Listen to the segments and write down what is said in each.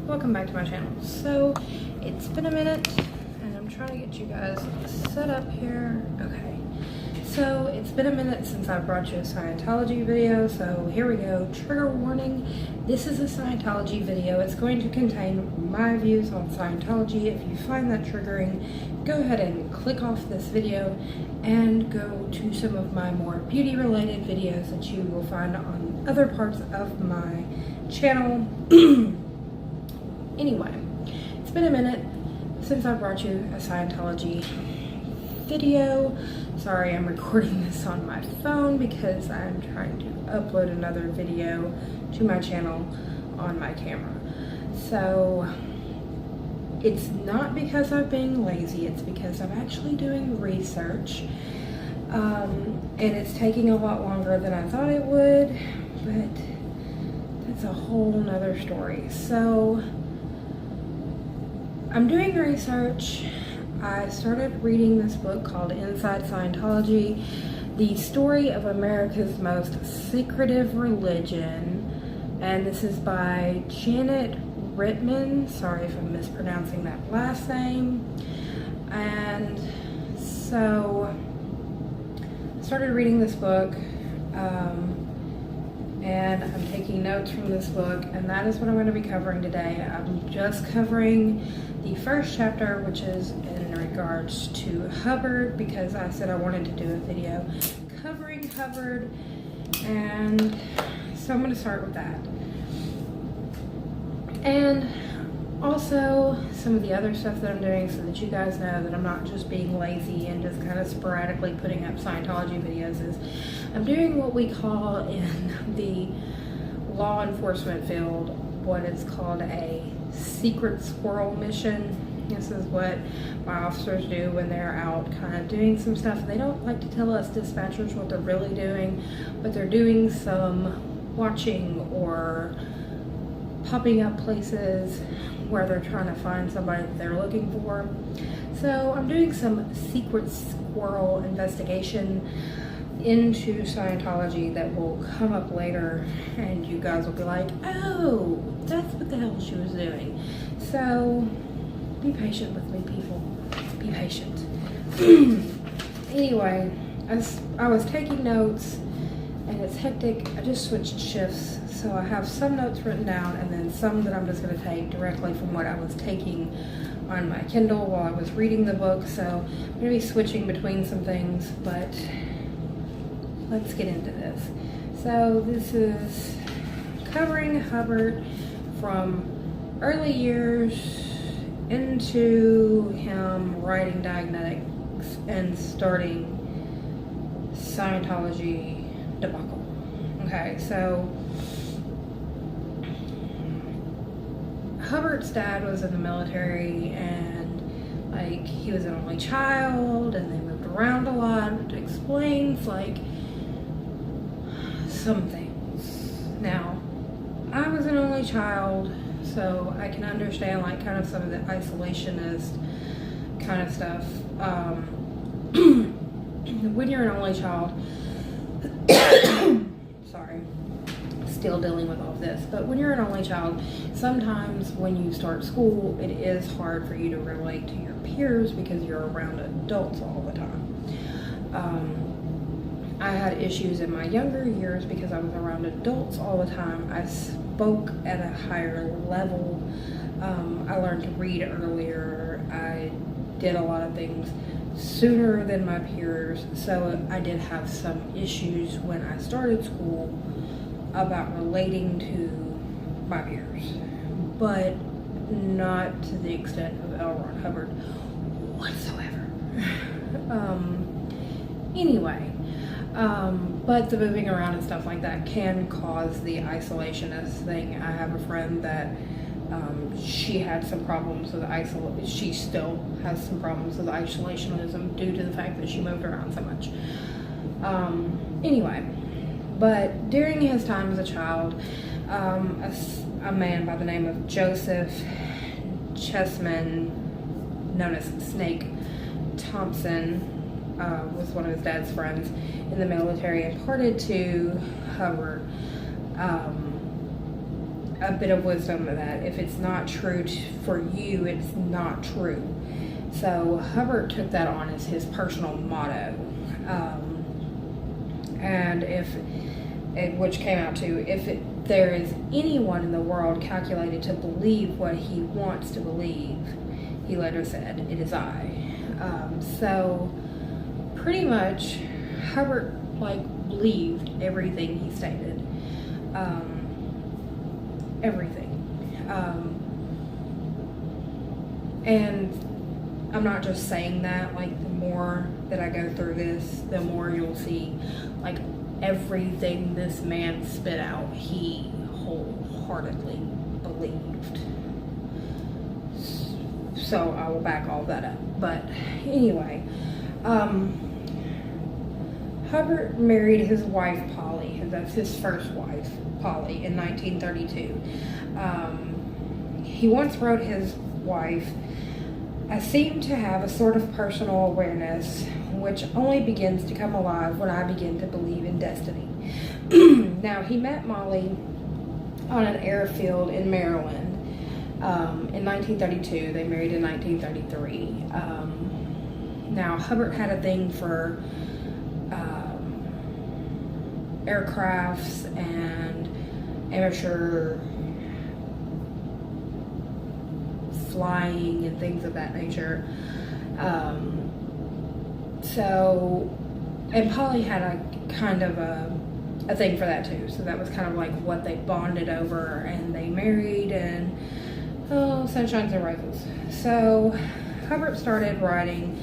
welcome back to my channel. So it's been a minute and I'm trying to get you guys set up here. Okay, so it's been a minute since I brought you a Scientology video, so here we go. Trigger warning, this is a Scientology video. It's going to contain my views on Scientology. If you find that triggering, go ahead and click off this video and go to some of my more beauty related videos that you will find on other parts of my channel. Anyway, it's been a minute since I brought you a Scientology video. Sorry, I'm recording this on my phone because I'm trying to upload another video to my channel on my camera. So it's not because I'm being lazy, it's because I'm actually doing research. And it's taking a lot longer than I thought it would, but that's a whole nother story. So I'm doing research. I started reading this book called Inside Scientology, the story of America's most secretive religion, and this is by Janet Reitman. Sorry if I'm mispronouncing that last name. And so I started reading this book, and I'm taking notes from this book, and that is what I'm going to be covering today. I'm just covering the first chapter, which is in regards to Hubbard, because I said I wanted to do a video covering Hubbard, and so I'm going to start with that. And also some of the other stuff that I'm doing, so that you guys know that I'm not just being lazy and just kind of sporadically putting up Scientology videos, is I'm doing what we call in the law enforcement field what is called a secret squirrel mission. This is what my officers do when they're out kind of doing some stuff. They don't like to tell us dispatchers what they're really doing, but they're doing some watching or popping up places where they're trying to find somebody that they're looking for. So I'm doing some secret squirrel investigation into Scientology that will come up later, and you guys will be like, oh, that's what the hell she was doing. So be patient with me, people. Be patient. Anyway, I was taking notes and it's hectic. I just switched shifts, so I have some notes written down and then some that I'm just going to take directly from what I was taking on my Kindle while I was reading the book. So I'm going to be switching between some things, but let's get into this. So this is covering Hubbard from early years into him writing Dianetics and starting Scientology debacle. Okay, so Hubbard's dad was in the military, and like he was an only child, and they moved around a lot, which explains like some things. Now, I was an only child, so I can understand like kind of some of the isolationist kind of stuff. When you're an only child, sorry, still dealing with all of this, but when you're an only child, sometimes when you start school, it is hard for you to relate to your peers because you're around adults all the time. I had issues in my younger years because I was around adults all the time. I spoke at a higher level. I learned to read earlier. I did a lot of things sooner than my peers. So I did have some issues when I started school about relating to my peers, but not to the extent of L. Ron Hubbard whatsoever. Anyway. But the moving around and stuff like that can cause the isolationist thing. I have a friend that she had some problems with she still has some problems with isolationism due to the fact that she moved around so much. Anyway, but during his time as a child, a man by the name of Joseph Chessman, known as Snake Thompson, was one of his dad's friends in the military, imparted to Hubbard a bit of wisdom to that. If it's not true for you, it's not true. So Hubbard took that on as his personal motto. And which came out to, if there is anyone in the world calculated to believe what he wants to believe, he later said, it is I. So pretty much Hubbard believed everything he stated. Everything. And I'm not just saying that, the more that I go through this, the more you'll see, everything this man spit out, he wholeheartedly believed. So I will back all that up. But anyway, Hubbard married his wife, Polly. That's his first wife, Polly, in 1932. He once wrote his wife, I seem to have a sort of personal awareness which only begins to come alive when I begin to believe in destiny. Now, he met Molly on an airfield in Maryland in 1932. They married in 1933. Now, Hubbard had a thing for aircrafts and amateur flying and things of that nature. And Polly had a kind of a thing for that too. So that was kind of what they bonded over, and they married, and sunshines and roses. So Hubbard started writing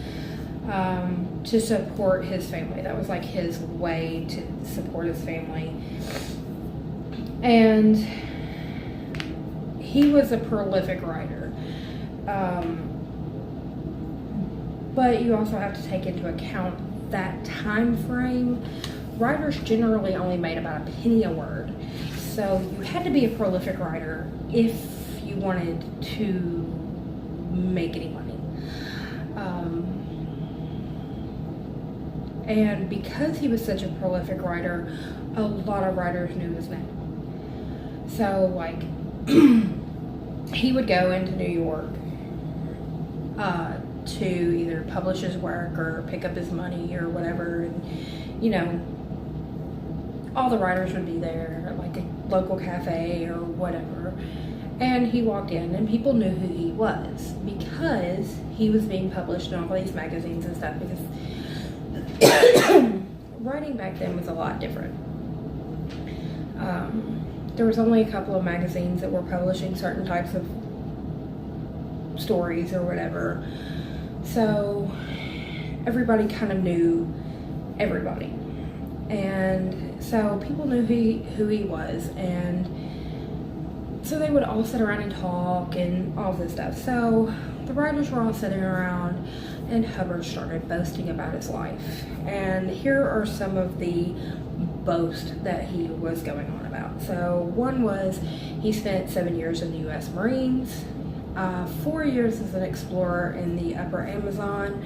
to support his family. That was his way to support his family. And he was a prolific writer. But you also have to take into account that time frame. Writers generally only made about a penny a word. So you had to be a prolific writer if you wanted to make any money. And because he was such a prolific writer, a lot of writers knew his name. So, he would go into New York to either publish his work or pick up his money or whatever. And, all the writers would be there, a local cafe or whatever. And he walked in, and people knew who he was because he was being published in all these magazines and stuff. Because writing back then was a lot different. There was only a couple of magazines that were publishing certain types of stories or whatever. So everybody kind of knew everybody. And so people knew who he was. And so they would all sit around and talk and all this stuff. So the writers were all sitting around, and Hubbard started boasting about his life. And here are some of the boasts that he was going on about. So one was he spent 7 years in the U.S. Marines, 4 years as an explorer in the upper Amazon,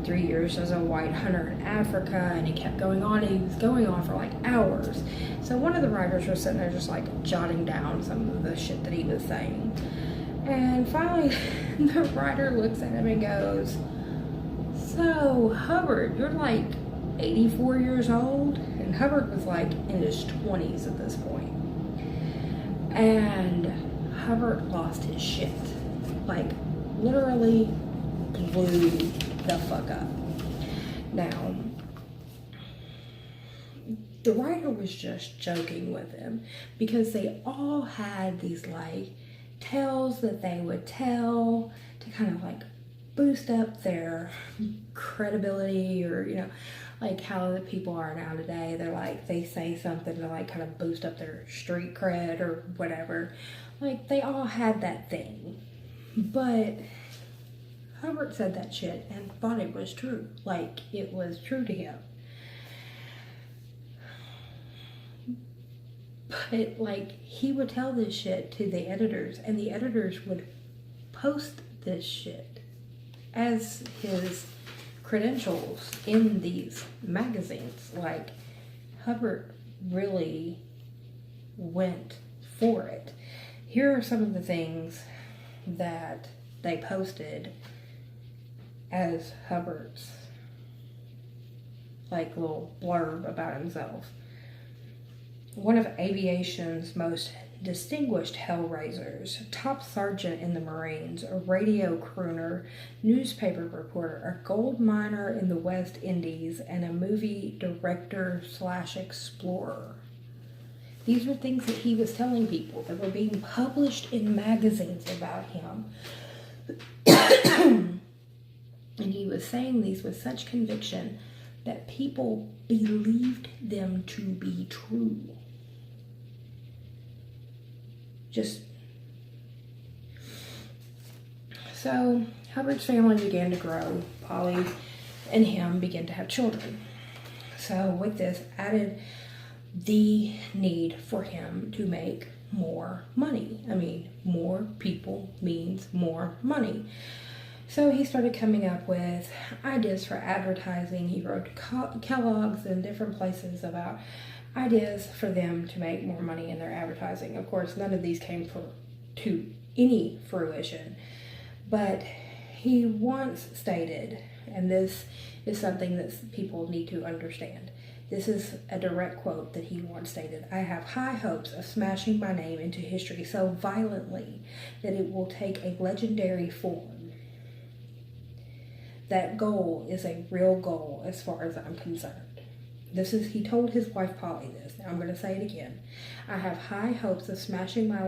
3 years as a white hunter in Africa, and he kept going on, and he was going on for hours. So one of the writers was sitting there just jotting down some of the shit that he was saying. And finally, the writer looks at him and goes, so, Hubbard, you're 84 years old? And Hubbard was in his 20s at this point. And Hubbard lost his shit. Literally blew the fuck up. Now, the writer was just joking with him because they all had these tales that they would tell to kind of boost up their credibility, or how the people are now today. They're they say something to kind of boost up their street cred or whatever. They all had that thing. But Hubbard said that shit and thought it was true. It was true to him. But he would tell this shit to the editors, and the editors would post this shit as his credentials in these magazines. Hubbard really went for it. here are some of the things that they posted as Hubbard's like little blurb about himself. One of aviation's most distinguished hellraisers, top sergeant in the Marines, a radio crooner, newspaper reporter, a gold miner in the West Indies, and a movie director / explorer. These were things that he was telling people that were being published in magazines about him. And he was saying these with such conviction that people believed them to be true. So Hubbard's family began to grow. Polly and him began to have children. So with this added the need for him to make more money. I mean, more people means more money. So he started coming up with ideas for advertising. He wrote to Kellogg's and different places about ideas for them to make more money in their advertising. Of course, none of these came to any fruition. But he once stated, and this is something that people need to understand. This is a direct quote that he once stated. "I have high hopes of smashing my name into history so violently that it will take a legendary form. That goal is a real goal as far as I'm concerned." He told his wife Polly this. Now I'm going to say it again. I have high hopes of smashing my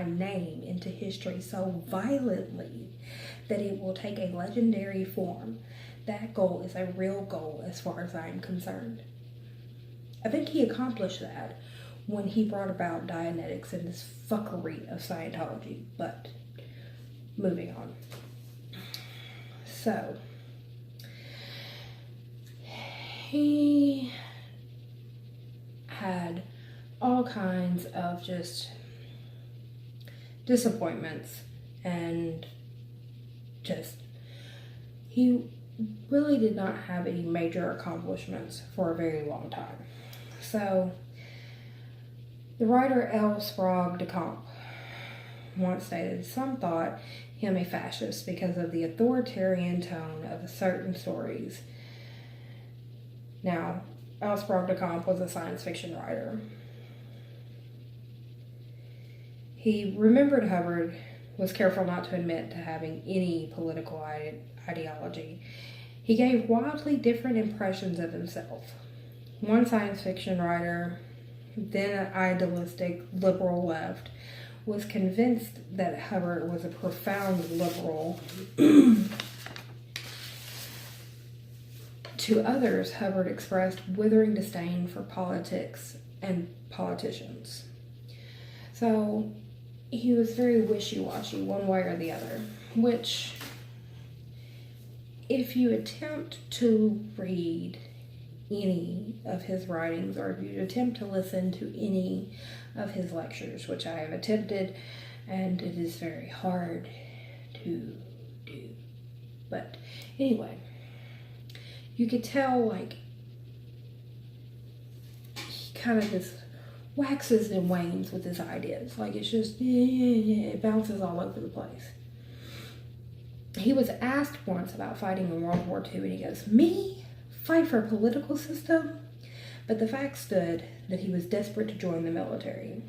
name into history so violently that it will take a legendary form. That goal is a real goal as far as I am concerned. I think he accomplished that when he brought about Dianetics and this fuckery of Scientology. But moving on. So he had all kinds of just disappointments, and he really did not have any major accomplishments for a very long time. So the writer L. Sprague de Camp once stated, "Some thought him a fascist because of the authoritarian tone of certain stories." Now, L. Sprague de Camp was a science fiction writer. He remembered Hubbard was careful not to admit to having any political ideology. He gave wildly different impressions of himself. One science fiction writer, then an idealistic liberal left, was convinced that Hubbard was a profound liberal. To others, Hubbard expressed withering disdain for politics and politicians. So he was very wishy-washy one way or the other, which, if you attempt to read any of his writings, or if you attempt to listen to any of his lectures, which I have attempted, and it is very hard to do. But anyway, you could tell, like, he kind of just waxes and wanes with his ideas. Like, it's just, it bounces all over the place. He was asked once about fighting in World War II, and he goes, "Me? Fight for a political system?" But the fact stood that he was desperate to join the military.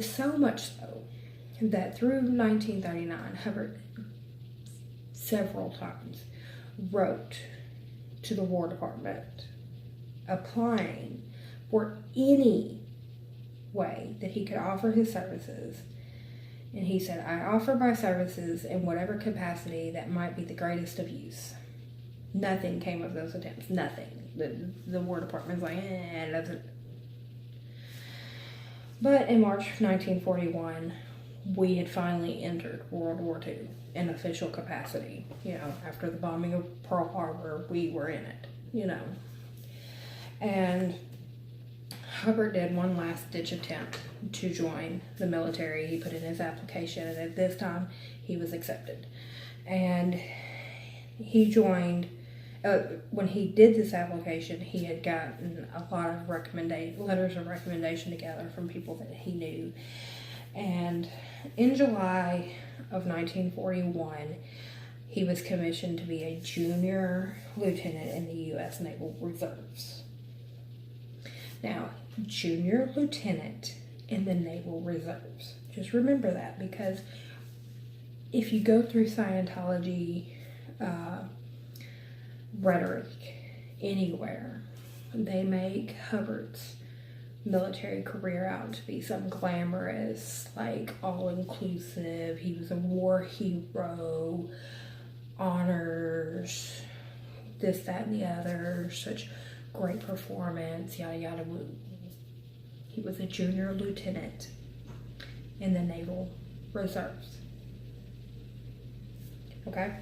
So much so that through 1939, Hubbard several times wrote to the War Department applying for any way that he could offer his services. And he said, "I offer my services in whatever capacity that might be the greatest of use." Nothing came of those attempts. Nothing. The War Department's like, it doesn't. But in March 1941, we had finally entered World War II in official capacity. You know, after the bombing of Pearl Harbor, we were in it, you know. And Hubbard did one last-ditch attempt to join the military. He put in his application, and at this time, he was accepted. And he joined when he did this application, he had gotten a lot of letters of recommendation together from people that he knew. And in July of 1941, he was commissioned to be a junior lieutenant in the U.S. Naval Reserves. Now, junior lieutenant in the Naval Reserves. Just remember that, because if you go through Scientology rhetoric anywhere, they make Hubbard's military career out to be some glamorous, like, all-inclusive, he was a war hero, honors, this, that, and the other, such great performance, yada, yada, woo. He was a junior lieutenant in the Naval Reserves. Okay?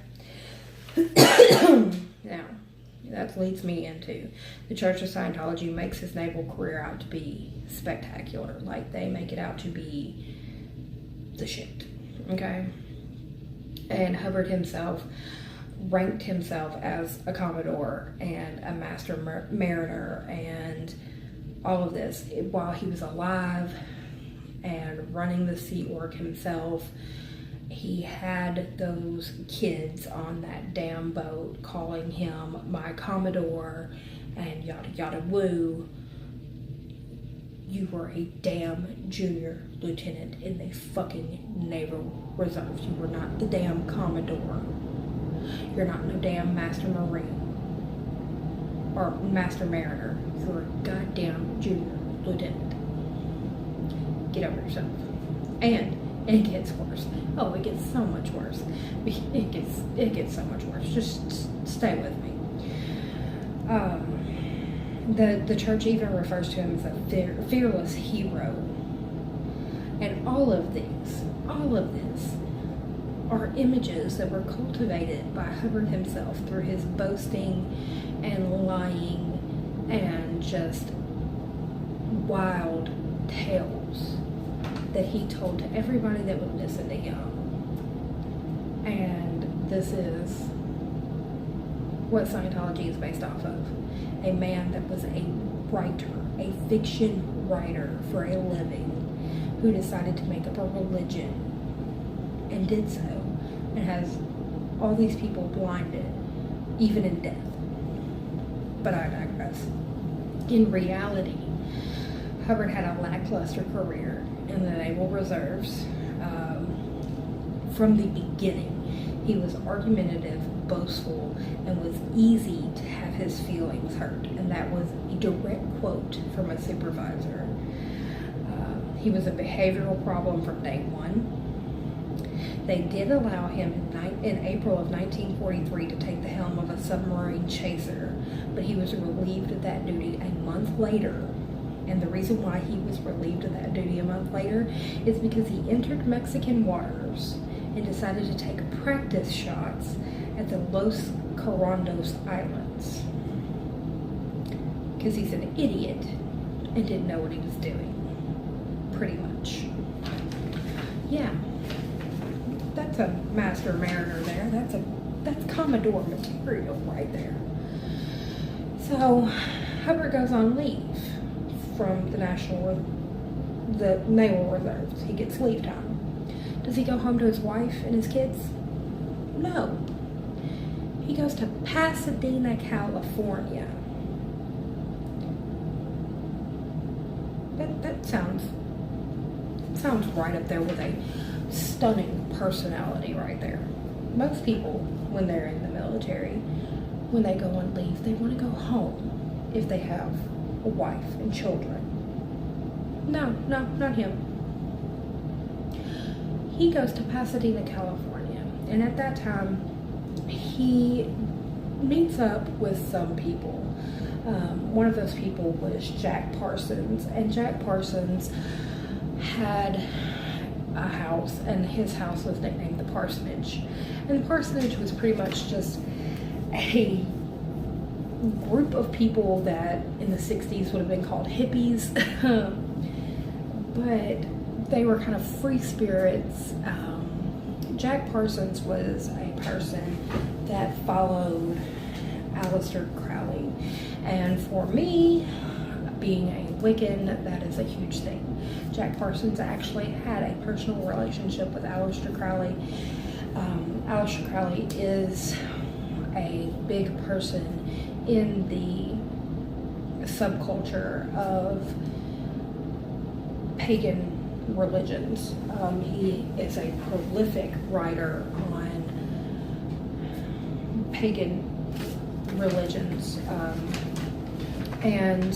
Now, that leads me into the Church of Scientology makes his naval career out to be spectacular. Like, they make it out to be the shit. Okay? And Hubbard himself ranked himself as a Commodore and a Master Mariner and all of this while he was alive and running the Sea Org himself. He had those kids on that damn boat calling him my Commodore and yada yada woo. You were a damn junior lieutenant in the fucking Naval Reserves. You were not the damn Commodore. You're not no damn Master Marine or Master Mariner. You're a goddamn junior lieutenant. Get over yourself. And it gets worse. Oh, it gets so much worse. It gets so much worse. Just stay with me. The church even refers to him as a fearless hero. And all of this are images that were cultivated by Hubbard himself through his boasting and lying and just wild tales that he told to everybody that would listen to him. And this is what Scientology is based off of. A man that was a writer, a fiction writer for a living, who decided to make up a religion and did so, and has all these people blinded, even in death. But I digress. In reality, Hubbard had a lackluster career in the Naval Reserves. From the beginning, he was argumentative, boastful, and was easy to have his feelings hurt. And that was a direct quote from a supervisor. He was a behavioral problem from day one. They did allow him in April of 1943 to take the helm of a submarine chaser, but he was relieved of that duty a month later. And the reason why he was relieved of that duty a month later is because he entered Mexican waters and decided to take practice shots at the Los Corondos Islands. Because he's an idiot and didn't know what he was doing. Pretty much. Yeah. That's a Master Mariner there. That's Commodore material right there. So Hubbard goes on leave from the Naval Reserves. He gets leave time. Does he go home to his wife and his kids? No. He goes to Pasadena, California. That sounds right up there with a stunning personality right there. Most people, when they're in the military, when they go on leave, they want to go home if they have a wife and children. No, not him. He goes to Pasadena, California, and at that time, he meets up with some people. One of those people was Jack Parsons, and Jack Parsons had a house, and his house was nicknamed the Parsonage. And the Parsonage was pretty much just a group of people that in the 60s would have been called hippies, but they were kind of free spirits. Jack Parsons was a person that followed Aleister Crowley. And for me, being a Wiccan, that is a huge thing. Jack Parsons actually had a personal relationship with Aleister Crowley. Aleister Crowley is a big person in the subculture of pagan religions. He is a prolific writer on pagan religions, and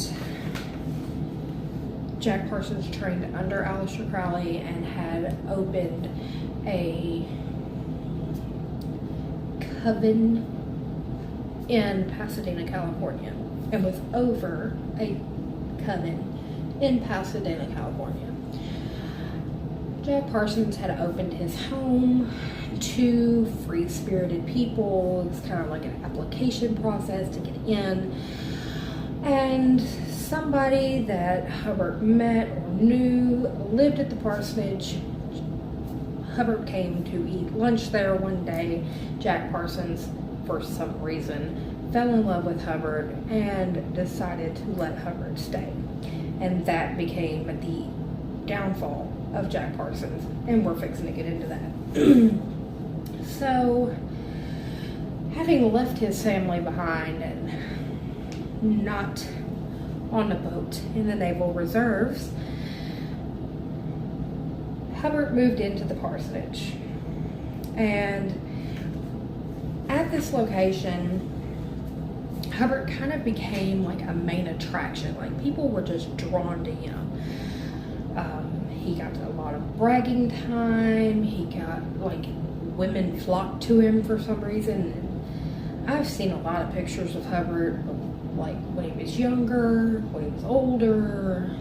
Jack Parsons trained under Aleister Crowley and had opened a coven in Pasadena, California, and was over a coven in Pasadena, California. Jack Parsons had opened his home to free-spirited people. It was kind of like an application process to get in. And somebody that Hubbard met or knew lived at the parsonage. Hubbard came to eat lunch there one day. Jack Parsons, for some reason, fell in love with Hubbard and decided to let Hubbard stay. And that became the downfall of Jack Parsons, and we're fixing to get into that. So, having left his family behind and not on a boat in the Naval Reserves, Hubbard moved into the parsonage. And at this location, Hubbard kind of became like a main attraction. Like, people were just drawn to him. He got a lot of bragging time. He got, like, women flocked to him for some reason. And I've seen a lot of pictures of Hubbard, like, when he was younger, when he was older.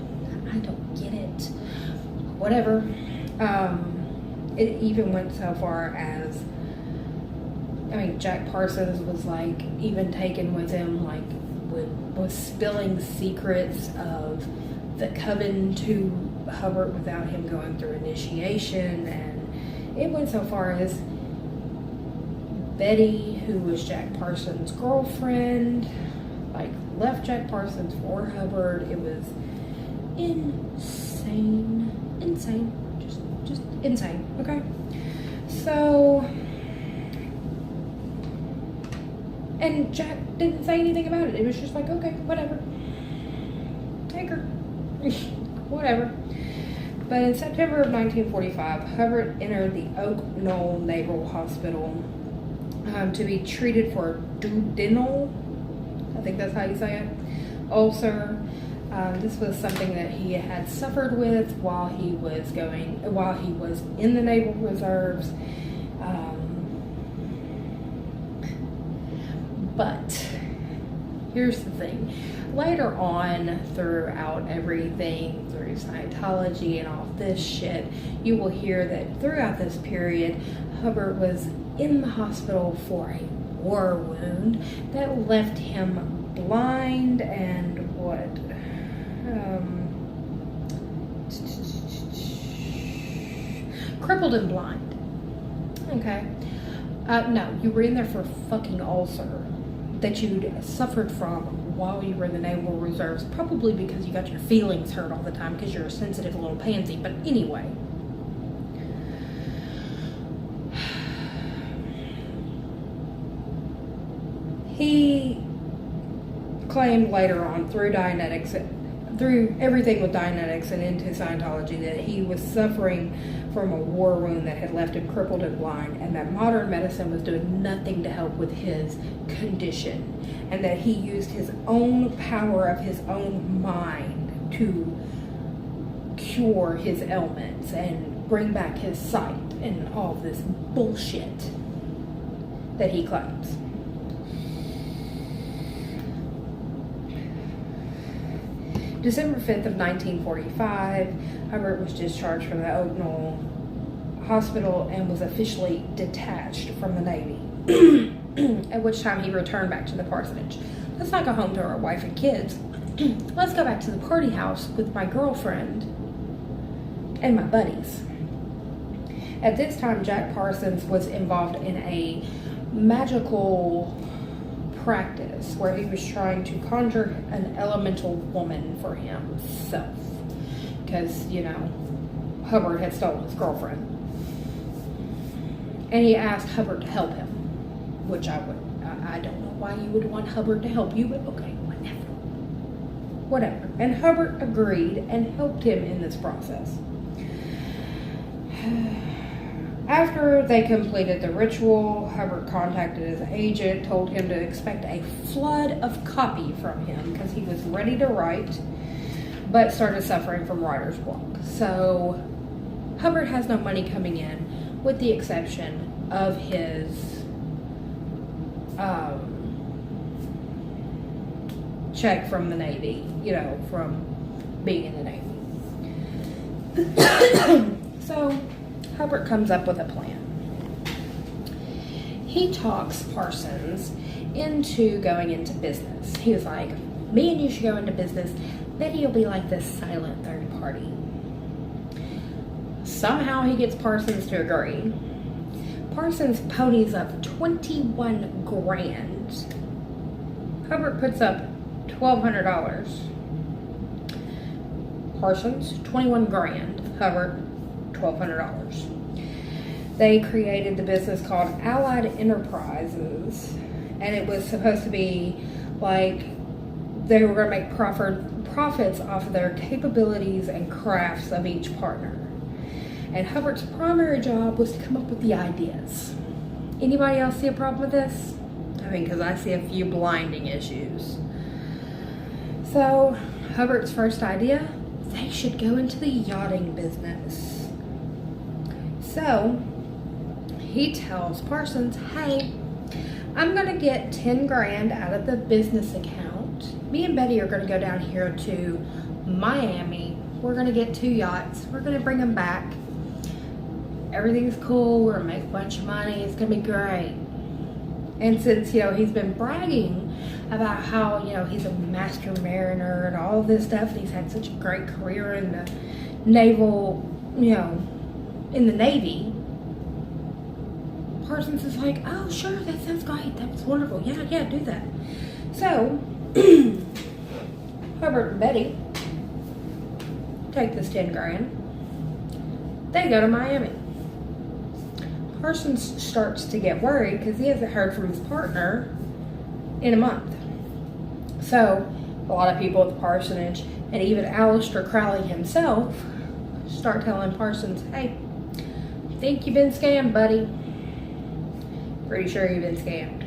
I don't get it. Whatever. It even went so far as, Jack Parsons was, like, even taken with him, like, was spilling secrets of the coven to Hubbard without him going through initiation. And it went so far as Betty, who was Jack Parsons' girlfriend, like, left Jack Parsons for Hubbard. It was insane, just insane. Okay, so, and Jack didn't say anything about it. It was just like, okay, whatever, take her. Whatever. But in September of 1945, Hubbard entered the Oak Knoll Naval Hospital to be treated for duodenal, I think that's how you say it, ulcer. This was something that he had suffered with while he was in the Naval Reserves. But here's the thing. Later on, throughout everything, through Scientology and all this shit, you will hear that throughout this period, Hubbard was in the hospital for a war wound that left him blind and crippled and blind. Okay. No, you were in there for a fucking ulcer that you'd suffered from while you were in the Naval Reserves, probably because you got your feelings hurt all the time because you're a sensitive little pansy. But anyway, he claimed later on through Dianetics, through everything with Dianetics and into Scientology, that he was suffering from a war wound that had left him crippled and blind, and that modern medicine was doing nothing to help with his condition, and that he used his own power of his own mind to cure his ailments and bring back his sight and all this bullshit that he claims. December 5th of 1945, Hubbard was discharged from the Oak Knoll Hospital and was officially detached from the Navy, at which time he returned back to the parsonage. Let's not go home to our wife and kids. Let's go back to the party house with my girlfriend and my buddies. At this time, Jack Parsons was involved in a magical practice where he was trying to conjure an elemental woman for himself. Because, you know, Hubbard had stolen his girlfriend. And he asked Hubbard to help him. Which I don't know why you would want Hubbard to help you, but okay, whatever. And Hubbard agreed and helped him in this process. After they completed the ritual, Hubbard contacted his agent, told him to expect a flood of copy from him because he was ready to write, but started suffering from writer's block. So Hubbard has no money coming in, with the exception of his check from the Navy, you know, from being in the Navy. So Hubbard comes up with a plan. He talks Parsons into going into business. He was like, me and you should go into business. Then he'll be like this silent third party. Somehow he gets Parsons to agree. Parsons ponies up 21 grand. Hubbard puts up $1,200. Parsons, 21 grand. Hubbard, $1,200. They created the business called Allied Enterprises, and it was supposed to be like they were going to make profits off of their capabilities and crafts of each partner. And Hubbard's primary job was to come up with the ideas. Anybody else see a problem with this? I mean, because I see a few blinding issues. So, Hubbard's first idea, they should go into the yachting business. So, he tells Parsons, hey, I'm going to get 10 grand out of the business account. Me and Betty are going to go down here to Miami. We're going to get 2 yachts. We're going to bring them back. Everything's cool. We're going to make a bunch of money. It's going to be great. And since, you know, he's been bragging about how, you know, he's a master mariner and all this stuff, and he's had such a great career in the naval, you know, in the Navy, Parsons is like, oh, sure, that sounds great. That's wonderful. Yeah, do that. So, Hubbard and Betty take this 10 grand. They go to Miami. Parsons starts to get worried because he hasn't heard from his partner in a month. So, a lot of people at the parsonage, and even Aleister Crowley himself, start telling Parsons, hey, think you've been scammed, buddy. Pretty sure you've been scammed.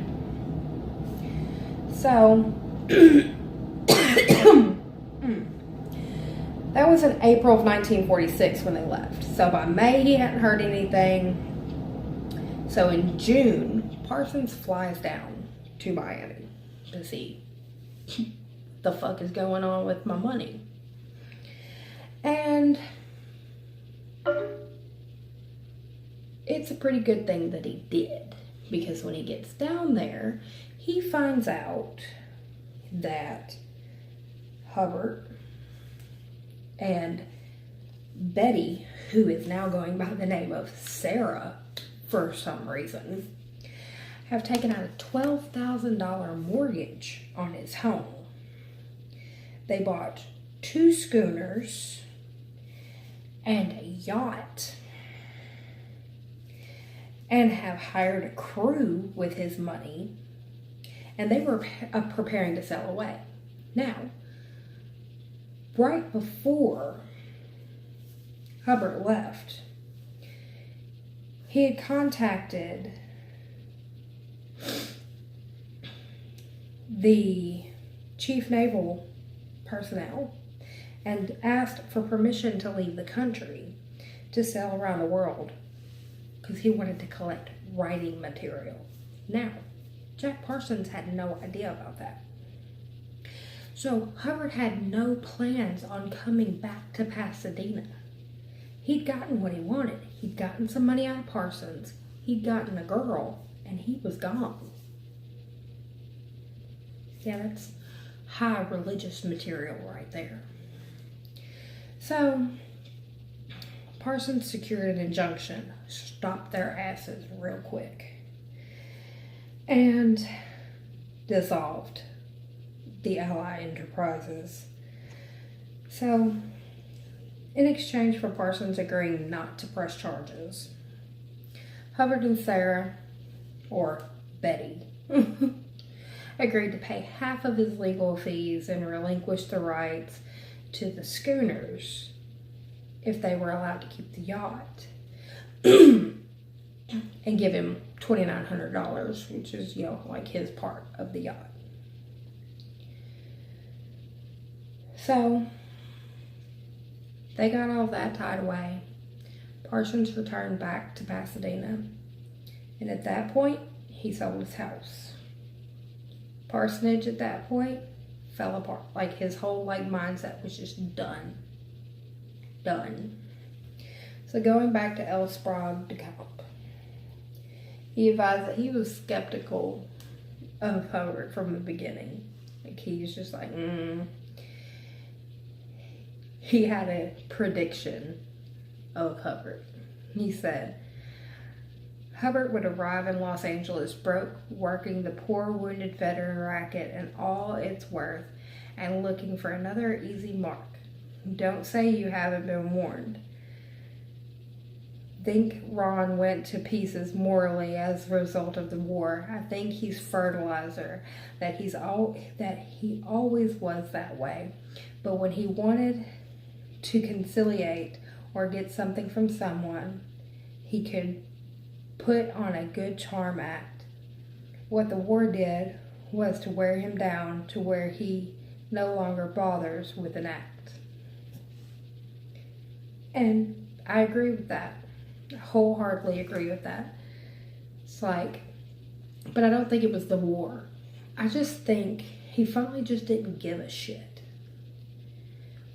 So, that was in April of 1946 when they left. So by May, he hadn't heard anything. So in June, Parsons flies down to Miami to see what the fuck is going on with my money. And it's a pretty good thing that he did, because when he gets down there, he finds out that Hubbard and Betty, who is now going by the name of Sarah for some reason, have taken out a $12,000 mortgage on his home. They bought 2 schooners and a yacht, and have hired a crew with his money, and they were preparing to sail away. Now, right before Hubbard left, he had contacted the chief naval personnel and asked for permission to leave the country to sail around the world, because he wanted to collect writing material. Now, Jack Parsons had no idea about that. So Hubbard had no plans on coming back to Pasadena. He'd gotten what he wanted. He'd gotten some money out of Parsons. He'd gotten a girl, and he was gone. Yeah, that's high religious material right there. So Parsons secured an injunction, stopped their asses real quick. And dissolved the Ally Enterprises. So, in exchange for Parsons agreeing not to press charges, Hubbard and Sarah, or Betty, agreed to pay half of his legal fees and relinquish the rights to the schooners if they were allowed to keep the yacht. And give him $2,900, which is, like his part of the yacht. So, they got all that tied away. Parsons returned back to Pasadena. And at that point, he sold his house. Parsonage at that point fell apart. Like, his whole, mindset was just done. Done. So, going back to L. Sprague de Camp, he advised that he was skeptical of Hubbard from the beginning. Like, he was just like, He had a prediction of Hubbard. He said, Hubbard would arrive in Los Angeles broke, working the poor wounded veteran racket and all it's worth, and looking for another easy mark. Don't say you haven't been warned. Think Ron went to pieces morally as a result of the war. I think he's fertilizer, that he always was that way. But when he wanted to conciliate or get something from someone, he could put on a good charm act. What the war did was to wear him down to where he no longer bothers with an act. And I agree with that. I wholeheartedly agree with that. It's like, but I don't think it was the war. I just think he finally just didn't give a shit.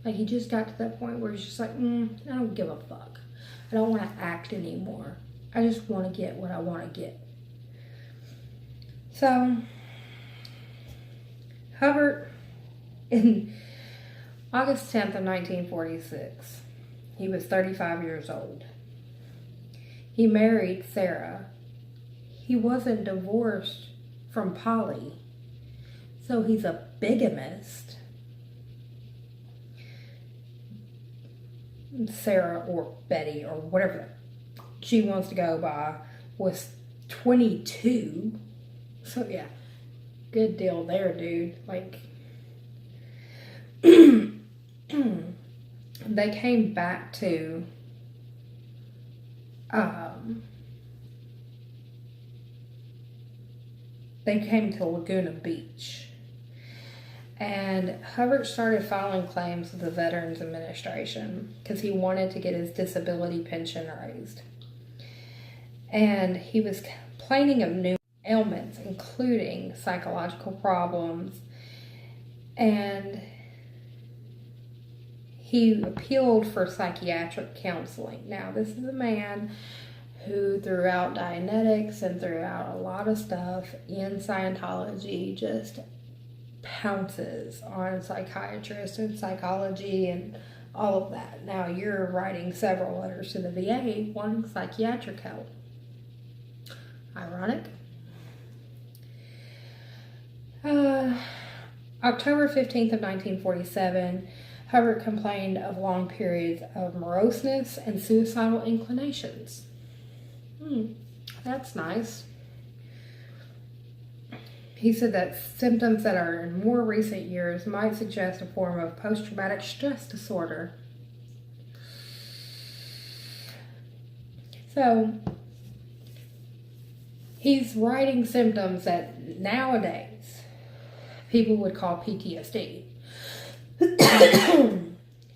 Like, he just got to that point where he's just like, I don't give a fuck. I don't want to act anymore. I just want to get what I want to get. So, Hubbard, in August 10th of 1946, he was 35 years old. He married Sarah. He wasn't divorced from Polly, so he's a bigamist. Sarah or Betty or whatever she wants to go by was 22. So yeah, good deal there, dude. Like, they came back to Laguna Beach. And Hubbard started filing claims with the Veterans Administration because he wanted to get his disability pension raised. And he was complaining of new ailments, including psychological problems. And he appealed for psychiatric counseling. Now, this is a man who throughout Dianetics and throughout a lot of stuff in Scientology just pounces on psychiatrists and psychology and all of that. Now, you're writing several letters to the VA wanting psychiatric help. Ironic. October 15th of 1947, Hubbard complained of long periods of moroseness and suicidal inclinations. That's nice. He said that symptoms that are in more recent years might suggest a form of post-traumatic stress disorder. So, he's writing symptoms that nowadays people would call PTSD.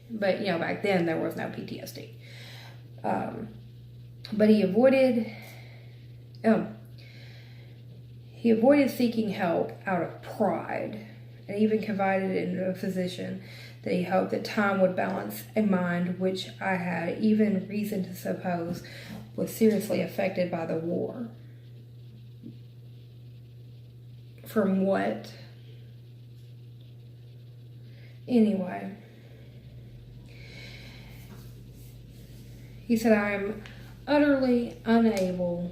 But, back then there was no PTSD. But he avoided seeking help out of pride, and even confided in a physician that he hoped that time would balance a mind which I had even reason to suppose was seriously affected by the war. From what? Anyway, he said, I'm utterly unable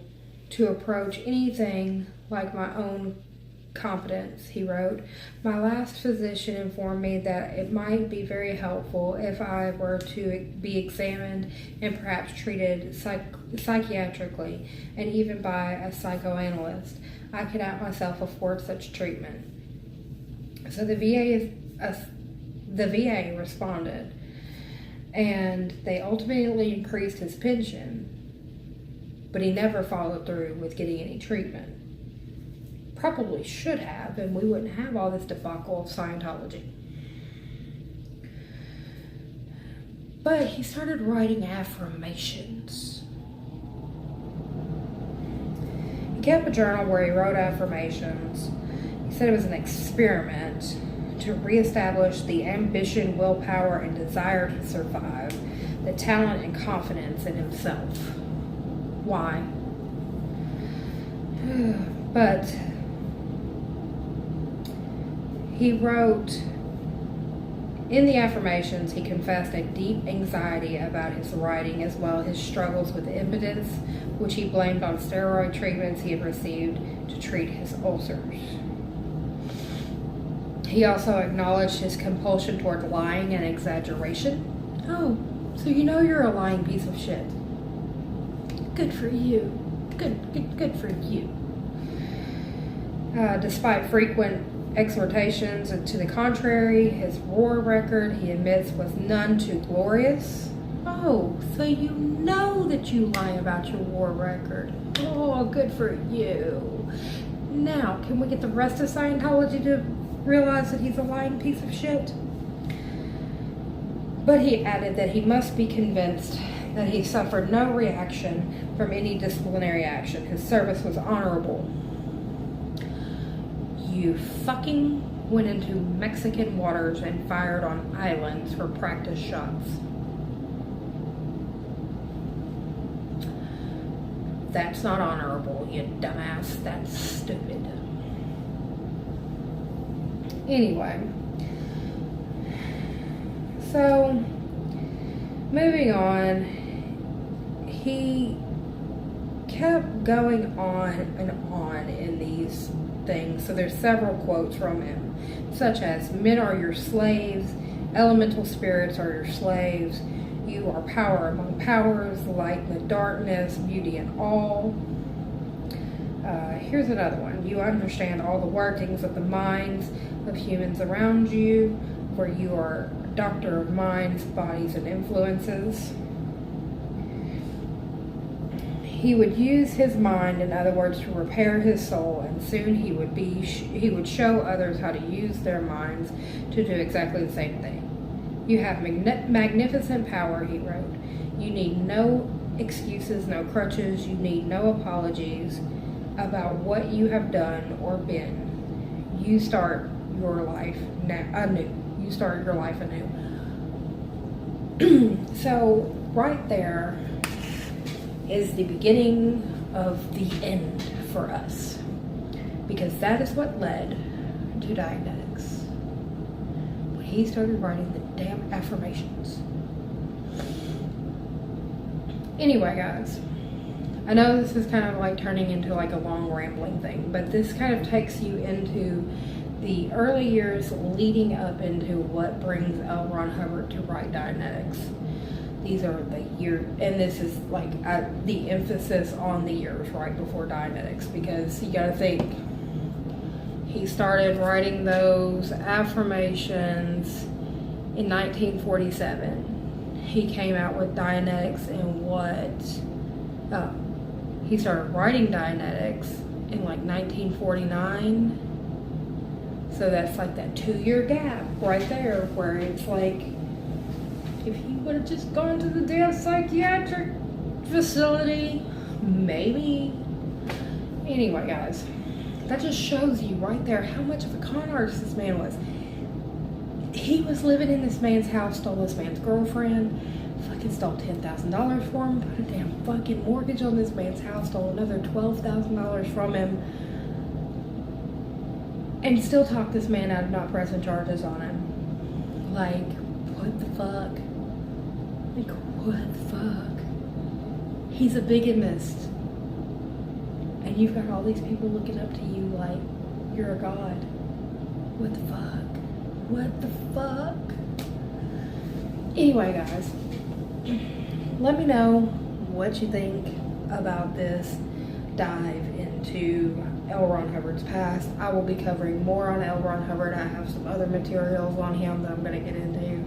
to approach anything like my own confidence, he wrote. My last physician informed me that it might be very helpful if I were to be examined and perhaps treated psychiatrically and even by a psychoanalyst. I cannot myself afford such treatment. So the VA responded, and they ultimately increased his pension, but he never followed through with getting any treatment. Probably should have, and we wouldn't have all this debacle of Scientology. But he started writing affirmations. He kept a journal where he wrote affirmations. He said it was an experiment to reestablish the ambition, willpower, and desire to survive, the talent and confidence in himself. Why? But he wrote, in the affirmations, he confessed a deep anxiety about his writing as well as his struggles with impotence, which he blamed on steroid treatments he had received to treat his ulcers. He also acknowledged his compulsion toward lying and exaggeration. Oh, so you know you're a lying piece of shit. Good for you. Good for you. Despite frequent exhortations to the contrary, his war record, he admits, was none too glorious. Oh, so you know that you lie about your war record. Oh, good for you. Now, can we get the rest of Scientology to realize that he's a lying piece of shit? But he added that he must be convinced that he suffered no reaction from any disciplinary action. His service was honorable. You fucking went into Mexican waters and fired on islands for practice shots. That's not honorable, you dumbass. That's stupid. Anyway. So, moving on, he kept going on and on in these things. So there's several quotes from him, such as, men are your slaves, elemental spirits are your slaves, you are power among powers, light in the darkness, beauty in all. Here's another one. You understand all the workings of the minds of humans around you, for you are a doctor of minds, bodies, and influences. He would use his mind, in other words, to repair his soul, and soon he would show others how to use their minds to do exactly the same thing. You have magnificent power, he wrote. You need no excuses, no crutches. You need no apologies about what you have done or been. You start your life anew. You start your life anew. So, right there is the beginning of the end for us, because that is what led to Dianetics when he started writing the damn affirmations. Anyway, guys, I know this is kind of like turning into like a long rambling thing, but this kind of takes you into the early years leading up into what brings L. Ron Hubbard to write Dianetics. These are the years, and this is like the emphasis on the years right before Dianetics, because you got to think, he started writing those affirmations in 1947. He came out with Dianetics in he started writing Dianetics in like 1949. So that's like that 2-year gap right there, where it's like, if he would have just gone to the damn psychiatric facility, maybe. Anyway, guys, that just shows you right there how much of a con artist this man was. He was living in this man's house, stole this man's girlfriend, fucking stole $10,000 from him, put a damn fucking mortgage on this man's house, stole another $12,000 from him, and still talked this man out of not pressing charges on him. Like, what the fuck? Like, what the fuck? He's a bigamist. And you've got all these people looking up to you like, you're a god. What the fuck? What the fuck? Anyway, guys, let me know what you think about this dive into L. Ron Hubbard's past. I will be covering more on L. Ron Hubbard. I have some other materials on him that I'm going to get into.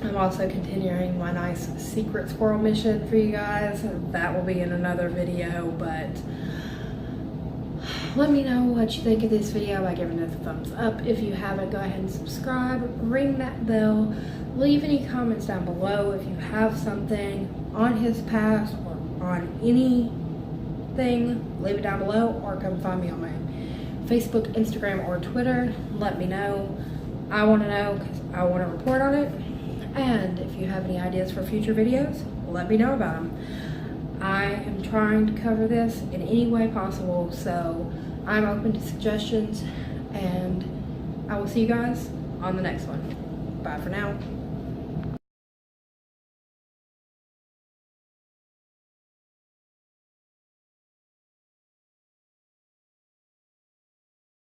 I'm also continuing my nice secret squirrel mission for you guys. That will be in another video, but let me know what you think of this video by giving it a thumbs up. If you haven't, go ahead and subscribe, ring that bell, leave any comments down below if you have something on his past or on anything. Leave it down below, or come find me on my Facebook, Instagram, or Twitter. Let me know. I want to know because I want to report on it. And if you have any ideas for future videos, let me know about them. I am trying to cover this in any way possible, so I'm open to suggestions, and I will see you guys on the next one. Bye for now.